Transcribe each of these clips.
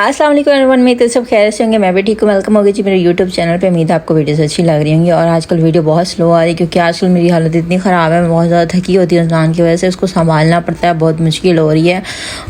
अस्सलाम वालेकुम एवरीवन, मेरे सब खैर से होंगे। मैं भी ठीक हूँ। वेलकम हो गई जी मेरे यूट्यूब चैनल पे। उम्मीद है आपको वीडियोस अच्छी लग रही होंगी। और आजकल वीडियो बहुत स्लो आ रही है क्योंकि आजकल मेरी हालत इतनी ख़राब है, मैं बहुत ज़्यादा थकी होती है इंसान की वजह से, उसको संभालना पड़ता है, बहुत मुश्किल हो रही है।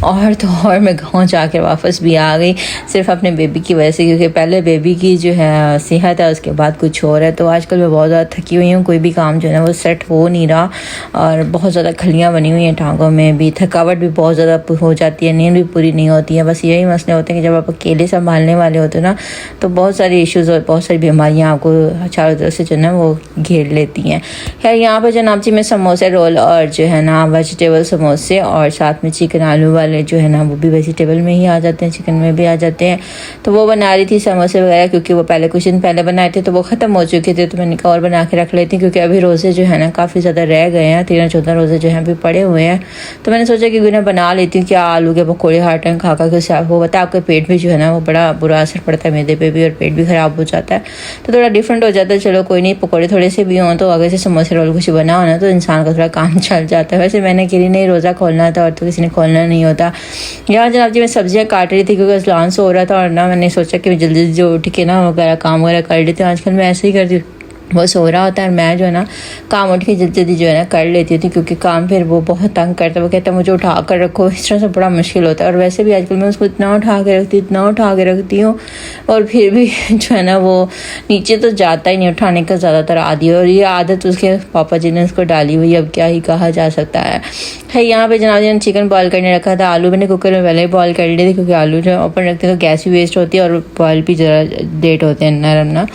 और मैं गाँव जाकर वापस भी आ गई सिर्फ अपने बेबी की वजह से, क्योंकि पहले बेबी की जो है सेहत है, उसके बाद कुछ और है। तो आजकल मैं बहुत ज़्यादा थकी हुई हूँ, कोई भी काम जो है ना वो सेट हो नहीं रहा और बहुत ज़्यादा खलियाँ बनी हुई हैं टांगों में भी, थकावट भी बहुत ज़्यादा हो जाती है, नींद भी पूरी नहीं होती है। बस यही मसले होते हैं कि जब आप अकेले संभालने वाले होते हो ना, तो बहुत सारे इश्यूज़ और बहुत सारी बीमारियां आपको चारों तरफ से जो है ना वो घेर लेती हैं। खैर यहाँ पर जनाब जी मैं समोसे रोल और जो है ना वेजिटेबल समोसे और साथ में चिकन आलू वाले जो है ना वो भी वेजिटेबल में ही आ जाते हैं, चिकन में भी आ जाते हैं। तो वो बना रही थी समोसे वगैरह, क्योंकि वो पहले कुछ दिन पहले बनाए थे तो वो ख़त्म हो चुके थे। तो मैंने कहा और बना के रख लेती हूँ, क्योंकि अभी रोज़े जो है ना काफ़ी ज़्यादा रह गए हैं, 13-14 रोज़े जो हैं अभी पड़े हुए हैं। तो मैंने सोचा कि मैं बना लेती हूँ क्या आलू के पकौड़े हर टाइम खा खा के, उससे आपको पता है आपके पेट में जो है ना वो बड़ा बुरा असर पड़ता है, मैदे पे भी, और पेट भी ख़राब हो जाता है। तो थोड़ा डिफरेंट हो जाता है। चलो कोई नहीं, पकौड़े थोड़े से भी हों तो अगर से समोसे रोल कुछ बना हो ना तो इंसान का थोड़ा काम चल जाता है। वैसे मैंने अकेली नहीं रोज़ा खोलना था और तो किसी ने खोलना नहीं होता। यहाँ जनाब जी मैं सब्जियाँ काट रही थी क्योंकि अज़लान से हो रहा था, और ना मैंने सोचा कि जल्दी जल्दी उठ के ना वगैरह काम वगैरह कर लेती हूँ। आजकल मैं ऐसे ही करती हूँ, वो सो रहा होता है और मैं जो है ना काम उठ के जल्दी जल्दी जो है ना कर लेती थी, क्योंकि काम फिर वो बहुत तंग करता है। वो कहता है मुझे उठा कर रखो, इस तरह से बड़ा मुश्किल होता है। और वैसे भी आजकल मैं उसको इतना उठा के रखती हूँ और फिर भी जो है ना वो नीचे तो जाता ही नहीं, उठाने का ज़्यादातर आदी है। और ये आदत उसके पापा जी ने उसको डाली हुई, अब क्या ही कहा जा सकता है। यहाँ पे जनाब जी ने चिकन बॉयल करने रखा था। आलू मैंने कुकर में पहले ही बॉयल कर लिए थे, क्योंकि आलू जो ओपन रखते हैं तो गैस भी वेस्ट होती है और बॉयल भी ज़रा लेट होते हैं नरम ना।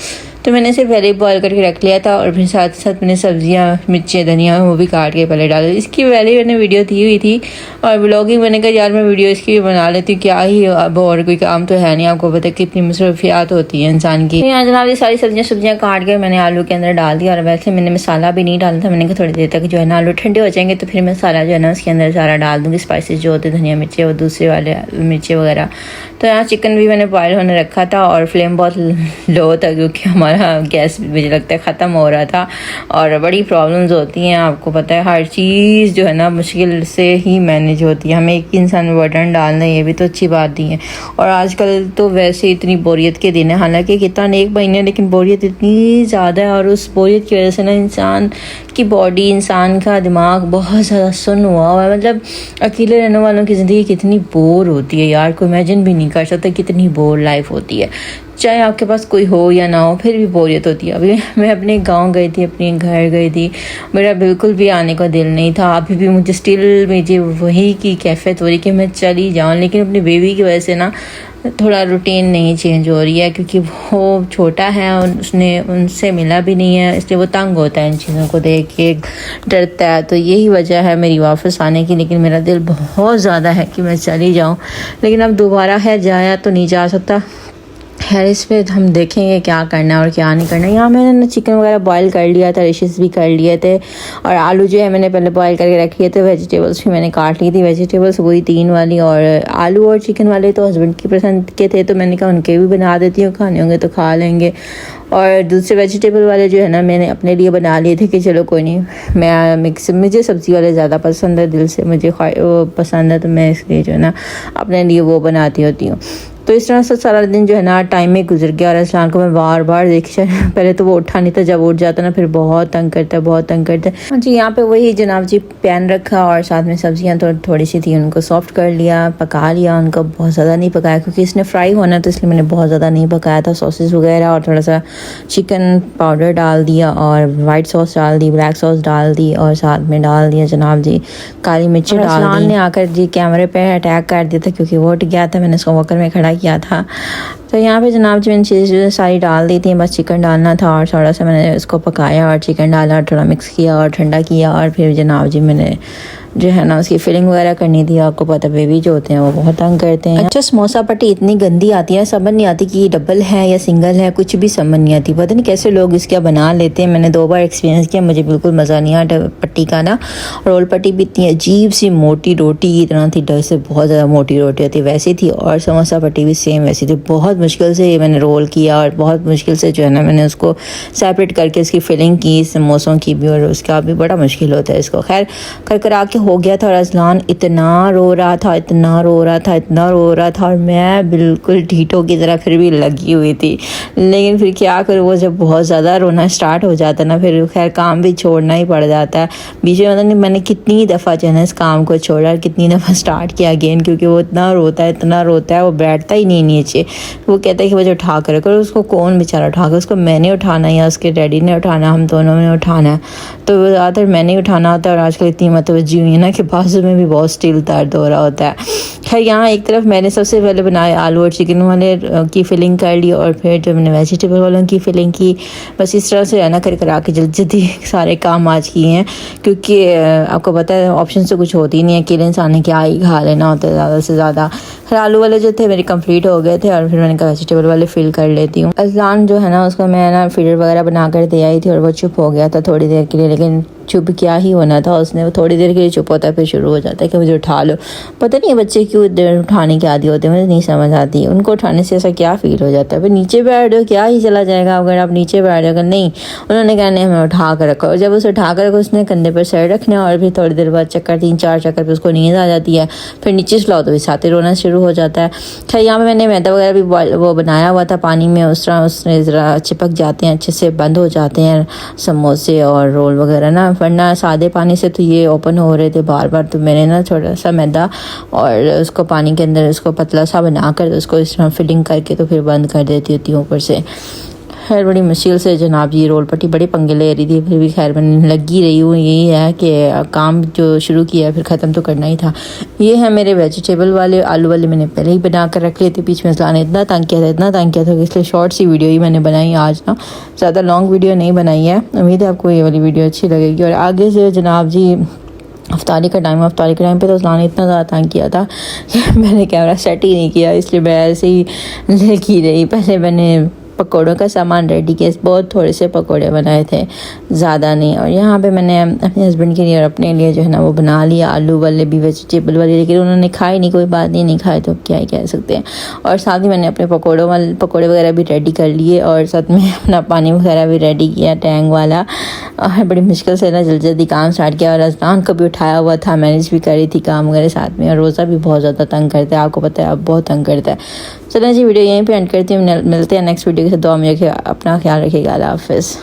तो मैंने इसे पहले ही बॉयल करके रख लिया था। और फिर साथ साथ मैंने सब्जियां, मिर्ची, धनिया वो भी काट के पहले डाल दी। इसकी पहले ही मैंने वीडियो दी हुई थी और ब्लॉगिंग मैंने कहा यार मैं वीडियो इसकी भी बना लेती हूँ, क्या ही अब और कोई काम तो है नहीं, आपको पता है कितनी मसरूफियात होती है इंसान की। यहाँ जनाब ये सारी सब्जियाँ काट के मैंने आलू के अंदर डाल दिया। और वैसे मैंने मसाला भी नहीं डाला था, मैंने कहा थोड़ी देर तक जो है ना आलू ठंडे हो जाएंगे तो फिर मसाला जो है ना उसके अंदर सारा डाल दूँगी, स्पाइसेस जो होते हैं, धनिया मिर्ची और दूसरे वाले मिर्ची वगैरह। तो यहाँ चिकन भी मैंने बॉयल होने रखा था और फ्लेम बहुत लो था, क्योंकि हमारा गैस मुझे लगता है ख़त्म हो रहा था। और बड़ी प्रॉब्लम्स होती हैं, आपको पता है हर चीज़ जो है ना मुश्किल से ही मैनेज होती है। हमें एक इंसान में बटन डालना ये भी तो अच्छी बात नहीं है। और आजकल तो वैसे इतनी बोरियत के दिन है, हालांकि कितना नेक महीने, लेकिन बोरियत इतनी ज़्यादा है। और उस बोरियत की वजह से ना इंसान की बॉडी, इंसान का दिमाग बहुत ज़्यादा सुन्न हुआ है। मतलब अकेले रहने वालों की ज़िंदगी कितनी बोर होती है यार, कोई इमेजिन भी नहीं कर सकता कितनी बोर लाइफ होती है। चाहे आपके पास कोई हो या ना हो, फिर भी बोरियत होती है। अभी मैं अपने गांव गई थी, अपने घर गई थी, मेरा बिल्कुल भी आने का दिल नहीं था। अभी भी मुझे स्टिल मुझे वही की कैफियत हो रही कि मैं चली जाऊं, लेकिन अपनी बेबी की वजह से ना थोड़ा रूटीन नहीं चेंज हो रही है, क्योंकि वो छोटा है और उसने उनसे मिला भी नहीं है, इसलिए वो तंग होता है इन चीज़ों को देख के, डरता है। तो यही वजह है मेरी वापस आने की। लेकिन मेरा दिल बहुत ज़्यादा है कि मैं चली जाऊँ, लेकिन अब दोबारा है जाया तो नहीं जा सकता। खैर इस पर हम देखेंगे क्या करना है और क्या नहीं करना है। यहाँ मैंने चिकन वगैरह बॉयल कर लिया था, डिशेस भी कर लिए थे, और आलू जो है मैंने पहले बॉयल करके रख लिए थे। वेजिटेबल्स भी मैंने काट ली थी, वेजिटेबल्स वही 3 वाली, और आलू और चिकन वाले तो हस्बैंड की पसंद के थे, तो मैंने कहा उनके भी बना देती हूँ, खाने होंगे तो खा लेंगे। और दूसरे वेजिटेबल वाले जो है ना मैंने अपने लिए बना लिए थे कि चलो कोई नहीं, मैं मुझे सब्ज़ी वाले ज़्यादा पसंद है, दिल से मुझे वो पसंद है, तो मैं इसलिए जो है ना अपने लिए वो बनाती होती हूँ। तो इस तरह से सारा दिन जो है ना टाइम में गुजर गया। और इंसान को मैं बार बार देखी, पहले तो वो उठा नहीं था, जब उठ जाता ना फिर बहुत तंग करता है। हाँ जी, यहाँ पे वही जनाब जी पैन रखा और साथ में सब्जियाँ थोड़ी सी थी, उनको सॉफ्ट कर लिया, पका लिया। उनको बहुत ज़्यादा नहीं पकाया क्योंकि इसने फ्राई होना, तो इसलिए मैंने बहुत ज़्यादा नहीं पकाया था। सॉसेस वगैरह और थोड़ा सा चिकन पाउडर डाल दिया, और वाइट सॉस डाल दी, ब्लैक सॉस डाल दी, और साथ में डाल दिया जनाब जी काली मिर्ची डाल दी। ने आकर जी कैमरे पे अटैक कर दिया था क्योंकि वो उठ गया था, मैंने उसको वॉकर में खड़ा किया था। तो यहाँ पे जनाब जी मैंने चीज़ें सारी डाल दी थी, बस चिकन डालना था। और थोड़ा सा मैंने उसको पकाया और चिकन डाला और थोड़ा मिक्स किया और ठंडा किया। और फिर जनाब जी मैंने जो है ना उसकी फिलिंग वगैरह करनी थी। आपको पता बेबी जो होते हैं वो बहुत तंग करते हैं। अच्छा समोसा पट्टी इतनी गंदी आती है, समझ नहीं आती कि ये डबल है या सिंगल है, कुछ भी समझ नहीं आती। पता नहीं कैसे लोग इसका बना लेते हैं। मैंने 2 बार एक्सपीरियंस किया, मुझे बिल्कुल मज़ा नहीं आया पट्टी का ना। रोल पट्टी भी इतनी अजीब सी मोटी रोटी की तरह थी, डर से बहुत ज़्यादा मोटी रोटी होती वैसी थी, और समोसा पट्टी भी सेम वैसी थी, बहुत मुश्किल से ये मैंने रोल किया और बहुत मुश्किल से जो है ना मैंने उसको सेपरेट करके उसकी फिलिंग की समोसों की भी, और उसका भी बड़ा मुश्किल होता है इसको। खैर कर कर आके हो गया था और अजलान इतना रो रहा था, इतना रो रहा था, इतना रो रहा था, और मैं बिल्कुल ढीठों की तरह फिर भी लगी हुई थी। लेकिन फिर क्या करूँ, वो जब बहुत ज़्यादा रोना स्टार्ट हो जाता है ना, फिर खैर काम भी छोड़ना ही पड़ जाता है। बीच में मतलब मैंने कितनी दफ़ा जो है ना इस काम को छोड़ा और कितनी दफ़ा स्टार्ट किया अगेन, क्योंकि वो इतना रोता है, इतना रोता है, वो बैठता ही नहीं नीचे। वो कहता है कि मुझे उठा कर रखो, उसको कौन बेचारा उठा कर, उसको मैंने उठाना या उसके डैडी ने उठाना, हम दोनों ने उठाना है, तो ज़्यादातर मैंने ही उठाना होता है। और आजकल इतनी मतवज्जी हुई है ना कि बाजू में भी बहुत स्टील दर्द हो रहा होता है। खैर यहाँ एक तरफ मैंने सबसे पहले बनाया आलू और चिकन वाले की फिलिंग कर ली, और फिर जो मैंने वेजिटेबल वालों की फिलिंग की। बस इस तरह से है ना कर करा के जल्दी जल्दी सारे काम आज किए हैं, क्योंकि आपको पता है ऑप्शन तो कुछ होती नहीं है, अकेले इंसान ने क्या ही खा लेना होता है ज़्यादा से ज़्यादा। खैर आलू वाले जो थे मेरे कंप्लीट हो गए थे, और फिर मैंने कहा वेजिटेबल वाले फिल कर लेती हूँ। अजलान जो है ना उसको मैं ना फीडर वगैरह बना कर दे आई थी, और वो चुप हो गया था थोड़ी देर के लिए, लेकिन चुप क्या ही होना था उसने, वो थोड़ी देर के लिए चुप होता है फिर शुरू हो जाता है कि मुझे उठा लो। पता नहीं बच्चे क्यों देर उठाने के आदी होते हैं, मुझे नहीं समझ आती। उनको उठाने से ऐसा क्या फील हो जाता है, फिर नीचे बैठ जाओ क्या ही चला जाएगा अगर आप नीचे बैठ जाओ। नहीं, उन्होंने कहा नहीं हमें उठा कर रखो, और जब उसे उठा कर रखो उसने कंधे पर सर रखना, और फिर थोड़ी देर बाद चक्कर 3-4 चक्कर पर उसको नींद आ जाती है, फिर नीचे सुलाओ तो भी साथ ही रोना शुरू हो जाता है। खैर यहाँ पर मैंने मैदा वगैरह भी वो बनाया हुआ था पानी में, उस तरह उसने ज़रा चिपक जाते हैं, अच्छे से बंद हो जाते हैं समोसे और रोल वगैरह ना, वरना सादे पानी से तो ये ओपन हो रहे थे बार बार। तो मैंने ना थोड़ा सा मैदा और उसको पानी के अंदर उसको पतला सा बनाकर उसको इस तरह फिलिंग करके तो फिर बंद कर देती होती हूँ ऊपर से। खैर बड़ी मुश्किल से जनाब जी रोल पट्टी बड़े पंगे ले रही थी, फिर भी खैर मैंने लगी रही हूँ। यही है कि काम जो शुरू किया फिर ख़त्म तो करना ही था। ये है मेरे वेजिटेबल वाले, आलू वाले मैंने पहले ही बना कर रख लिए थे। बीच में अजलान इतना तंग किया था, इतना तंग किया था कि इसलिए शॉर्ट सी वीडियो ही मैंने बनाई आज ना, ज़्यादा लॉन्ग वीडियो नहीं बनाई है। उम्मीद है आपको ये वाली वीडियो अच्छी लगेगी। और आगे से जनाब जी अफ्तारी का टाइम पे तो अजलान ने इतना ज़्यादा तंग किया था कि मैंने कैमरा सेट ही नहीं किया, इसलिए मैं ऐसे ही लगी रही। पहले मैंने पकौड़ों का सामान रेडी किया, बहुत थोड़े से पकौड़े बनाए थे, ज़्यादा नहीं। और यहाँ पे मैंने अपने हस्बैंड के लिए और अपने लिए जो है ना वो बना लिया, आलू वाले भी वेजिटेबल वाले, लेकिन उन्होंने खाई नहीं, कोई बात नहीं खाए तो क्या ही कह सकते हैं। और साथ ही मैंने अपने पकौड़े वगैरह भी रेडी कर लिए, और साथ में अपना पानी वगैरह भी रेडी किया टैंक वाला। और बड़ी मुश्किल से ना जल्दी जल्दी काम स्टार्ट किया, और अजलान को भी उठाया हुआ था, मैनेज भी करी थी काम वगैरह साथ में। और रोज़ा भी बहुत ज़्यादा तंग करता है, आपको पता है अब बहुत तंग करता है। चलें जी वीडियो यहीं पे एंड करती हूँ, मिलते हैं नेक्स्ट वीडियो के साथ। दुआ में रखिए, अपना ख्याल रखिएगा। अल्लाह हाफ़िज़।